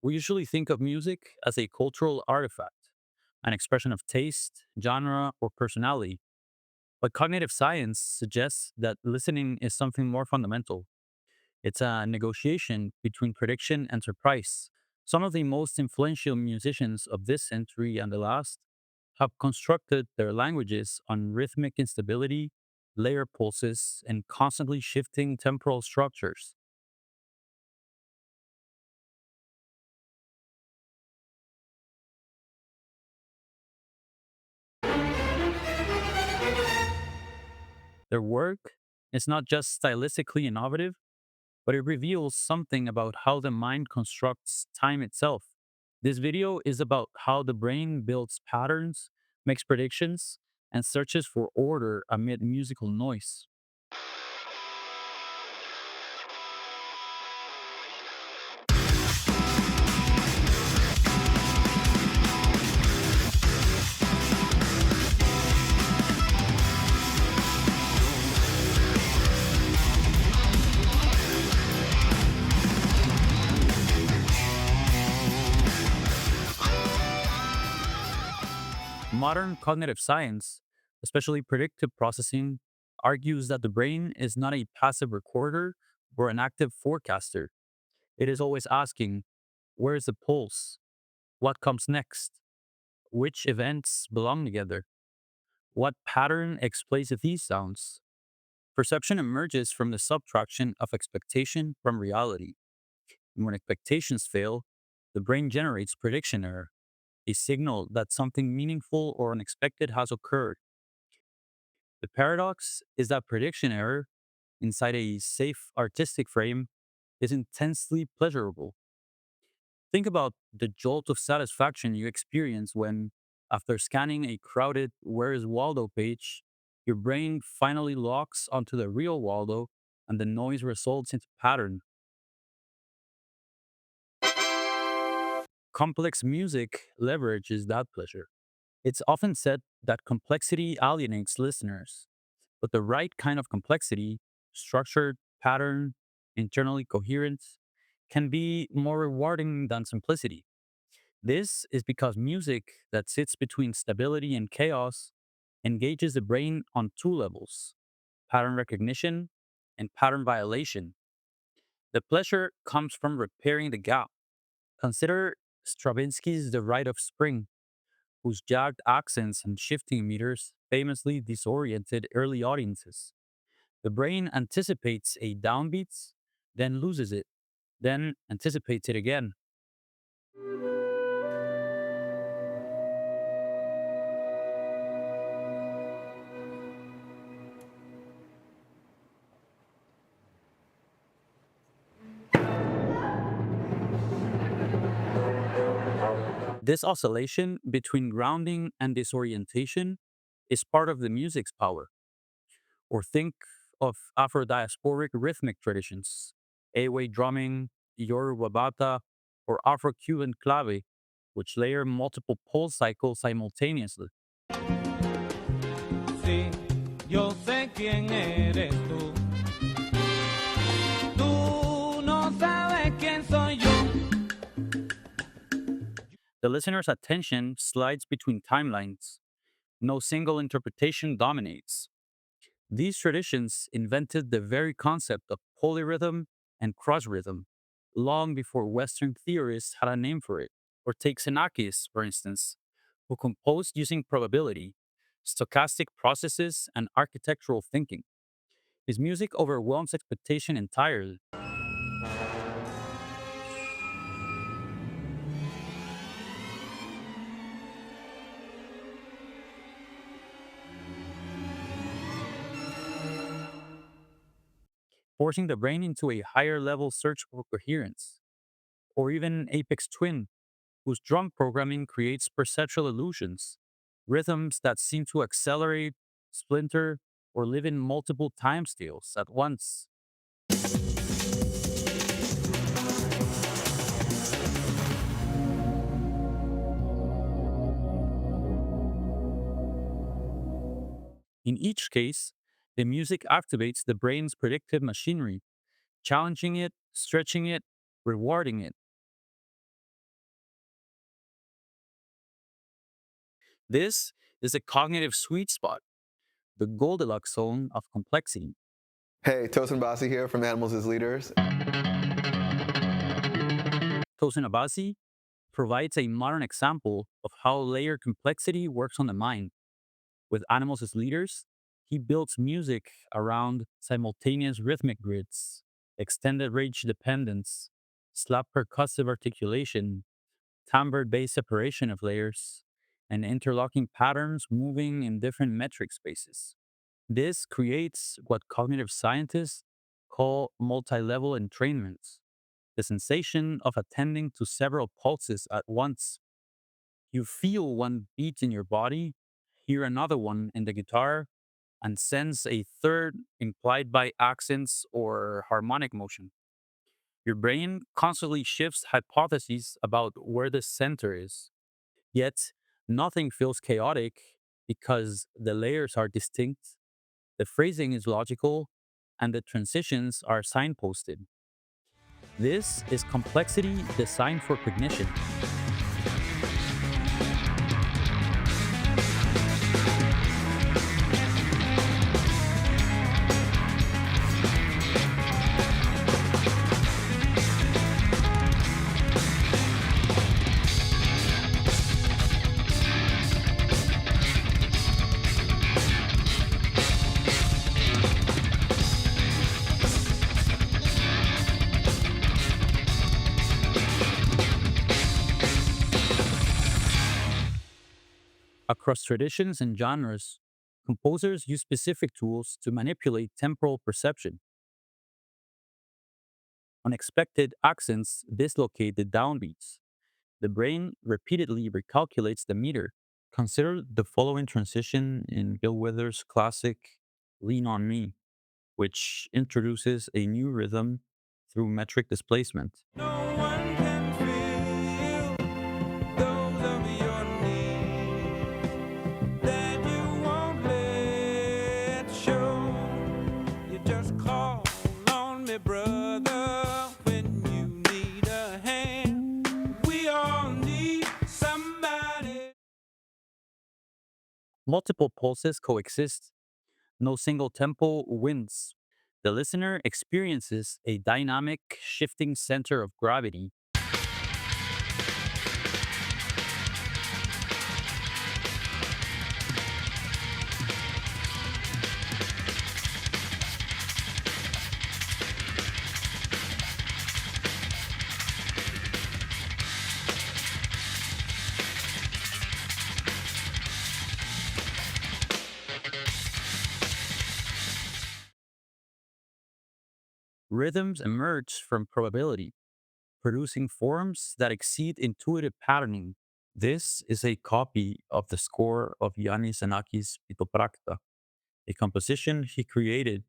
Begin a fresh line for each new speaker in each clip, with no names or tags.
We usually think of music as a cultural artifact, an expression of taste, genre, or personality. But cognitive science suggests that listening is something more fundamental. It's a negotiation between prediction and surprise. Some of the most influential musicians of this century and the last have constructed their languages on rhythmic instability, layer pulses, and constantly shifting temporal structures. Their work is not just stylistically innovative, but it reveals something about how the mind constructs time itself. This video is about how the brain builds patterns, makes predictions, and searches for order amid musical noise. Modern cognitive science, especially predictive processing, argues that the brain is not a passive recorder or an active forecaster. It is always asking, where's the pulse? What comes next? Which events belong together? What pattern explains these sounds? Perception emerges from the subtraction of expectation from reality. And when expectations fail, the brain generates prediction error, a signal that something meaningful or unexpected has occurred. The paradox is that prediction error, inside a safe artistic frame, is intensely pleasurable. Think about the jolt of satisfaction you experience when, after scanning a crowded Where is Waldo page, your brain finally locks onto the real Waldo and the noise results into pattern. Complex music leverages that pleasure. It's often said that complexity alienates listeners, but the right kind of complexity, structured, pattern, internally coherent, can be more rewarding than simplicity. This is because music that sits between stability and chaos engages the brain on two levels: pattern recognition and pattern violation. The pleasure comes from repairing the gap. Consider Stravinsky's The Rite of Spring, whose jagged accents and shifting meters famously disoriented early audiences. The brain anticipates a downbeat, then loses it, then anticipates it again. This oscillation between grounding and disorientation is part of the music's power. Or think of Afro-diasporic rhythmic traditions, Ewe drumming, Yoruba bata, or Afro-Cuban clave, which layer multiple pulse cycles simultaneously.
Sí, yo sé quién eres tú. Tú no sabes quién soy yo.
The listener's attention slides between timelines. No single interpretation dominates. These traditions invented the very concept of polyrhythm and cross rhythm long before Western theorists had a name for it. Or take Xenakis, for instance, who composed using probability, stochastic processes, and architectural thinking. His music overwhelms expectation entirely. Forcing the brain into a higher level search for coherence. Or even Apex Twin, whose drum programming creates perceptual illusions, rhythms that seem to accelerate, splinter, or live in multiple time scales at once. In each case, the music activates the brain's predictive machinery, challenging it, stretching it, rewarding it. This is a cognitive sweet spot, the Goldilocks zone of complexity.
Hey, Tosin Basi here from Animals as Leaders.
Tosin Abasi provides a modern example of how layered complexity works on the mind. With animals as leaders, he builds music around simultaneous rhythmic grids, extended range dependence, slap percussive articulation, timbre based separation of layers, and interlocking patterns moving in different metric spaces. This creates what cognitive scientists call multi level entrainment, the sensation of attending to several pulses at once. You feel one beat in your body, hear another one in the guitar, and sense a third implied by accents or harmonic motion. Your brain constantly shifts hypotheses about where the center is, yet nothing feels chaotic because the layers are distinct, the phrasing is logical, and the transitions are signposted. This is complexity designed for cognition. Across traditions and genres, composers use specific tools to manipulate temporal perception. Unexpected accents dislocate the downbeats. The brain repeatedly recalculates the meter. Consider the following transition in Bill Withers' classic Lean on Me, which introduces a new rhythm through metric displacement.
No one can feel those of your needs that you won't let show. You just call on me, brother, when you need a hand. We all need somebody.
Multiple pulses coexist. No single tempo wins. The listener experiences a dynamic, shifting center of gravity. Rhythms emerge from probability, producing forms that exceed intuitive patterning. This is a copy of the score of Yannis Xenakis' Phytoprakta, a composition he created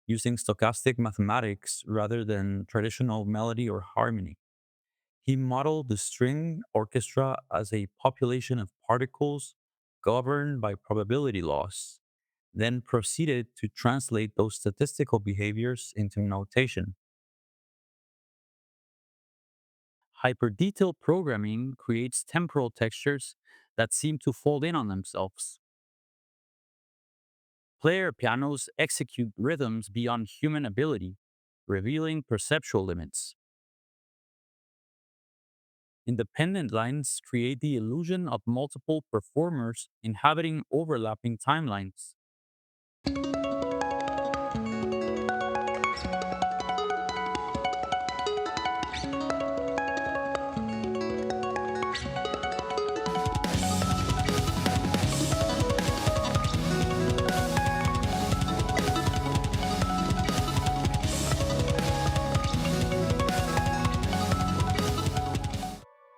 using stochastic mathematics rather than traditional melody or harmony. He modeled the string orchestra as a population of particles governed by probability laws, then proceeded to translate those statistical behaviors into notation. Hyperdetailed programming creates temporal textures that seem to fold in on themselves. Player pianos execute rhythms beyond human ability, revealing perceptual limits. Independent lines create the illusion of multiple performers inhabiting overlapping timelines.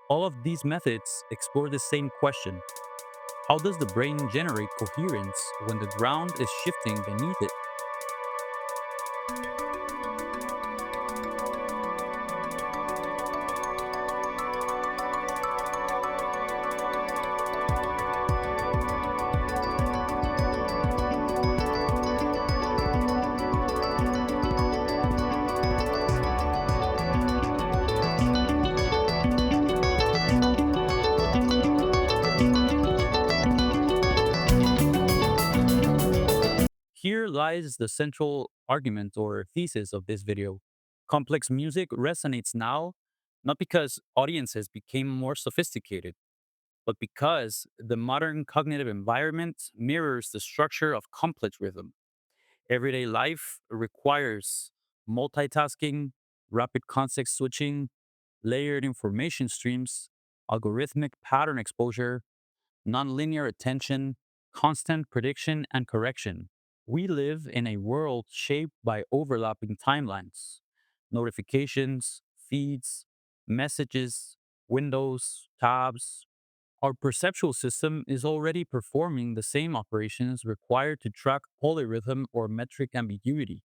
All of these methods explore the same question: how does the brain generate coherence when the ground is shifting beneath it? Here lies the central argument or thesis of this video. Complex music resonates now not because audiences became more sophisticated, but because the modern cognitive environment mirrors the structure of complex rhythm. Everyday life requires multitasking, rapid context switching, layered information streams, algorithmic pattern exposure, nonlinear attention, constant prediction and correction. We live in a world shaped by overlapping timelines, notifications, feeds, messages, windows, tabs. Our perceptual system is already performing the same operations required to track polyrhythm or metric ambiguity.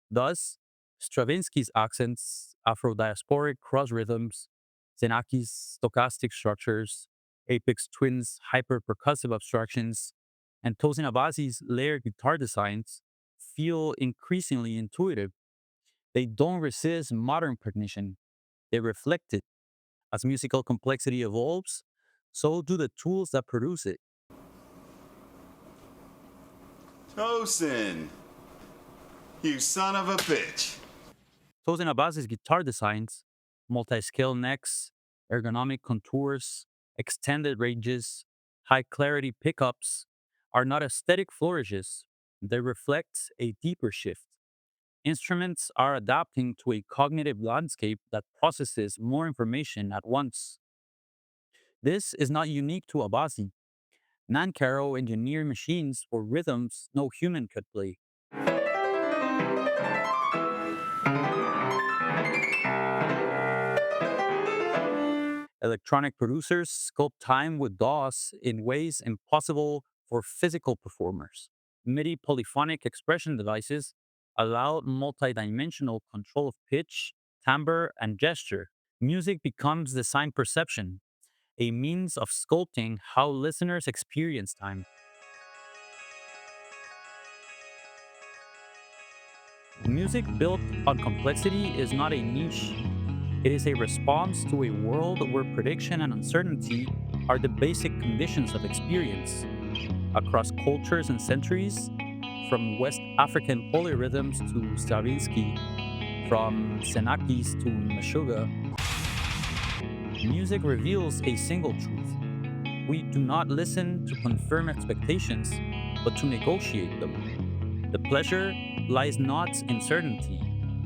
Thus, Stravinsky's accents, Afro-diasporic cross rhythms, Xenaki's stochastic structures, Aphex Twin's hyper-percussive abstractions, and Tosin Abasi's layered guitar designs feel increasingly intuitive. They don't resist modern cognition, they reflect it. As musical complexity evolves, so do the tools that produce it.
Tosin, you son of a bitch.
Tosin Abasi's guitar designs, multi-scale necks, ergonomic contours, extended ranges, high clarity pickups, are not aesthetic flourishes. They reflect a deeper shift. Instruments are adapting to a cognitive landscape that processes more information at once. This is not unique to Abasi. Nancaro engineered machines for rhythms no human could play. Electronic producers sculpt time with DOS in ways impossible for physical performers. MIDI polyphonic expression devices allow multidimensional control of pitch, timbre, and gesture. Music becomes design perception, a means of sculpting how listeners experience time. Music built on complexity is not a niche. It is a response to a world where prediction and uncertainty are the basic conditions of experience. Across cultures and centuries, from West African polyrhythms to Stravinsky, from Xenakis to Meshuggah, music reveals a single truth. We do not listen to confirm expectations, but to negotiate them. The pleasure lies not in certainty,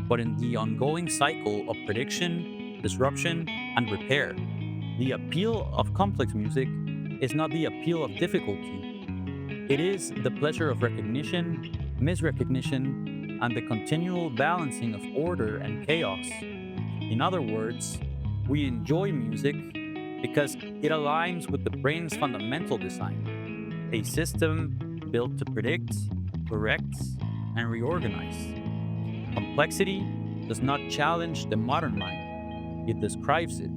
but in the ongoing cycle of prediction, disruption, and repair. The appeal of complex music is not the appeal of difficulty, it is the pleasure of recognition, misrecognition, and the continual balancing of order and chaos. In other words, we enjoy music because it aligns with the brain's fundamental design, a system built to predict, correct, and reorganize. Complexity does not challenge the modern mind, it describes it.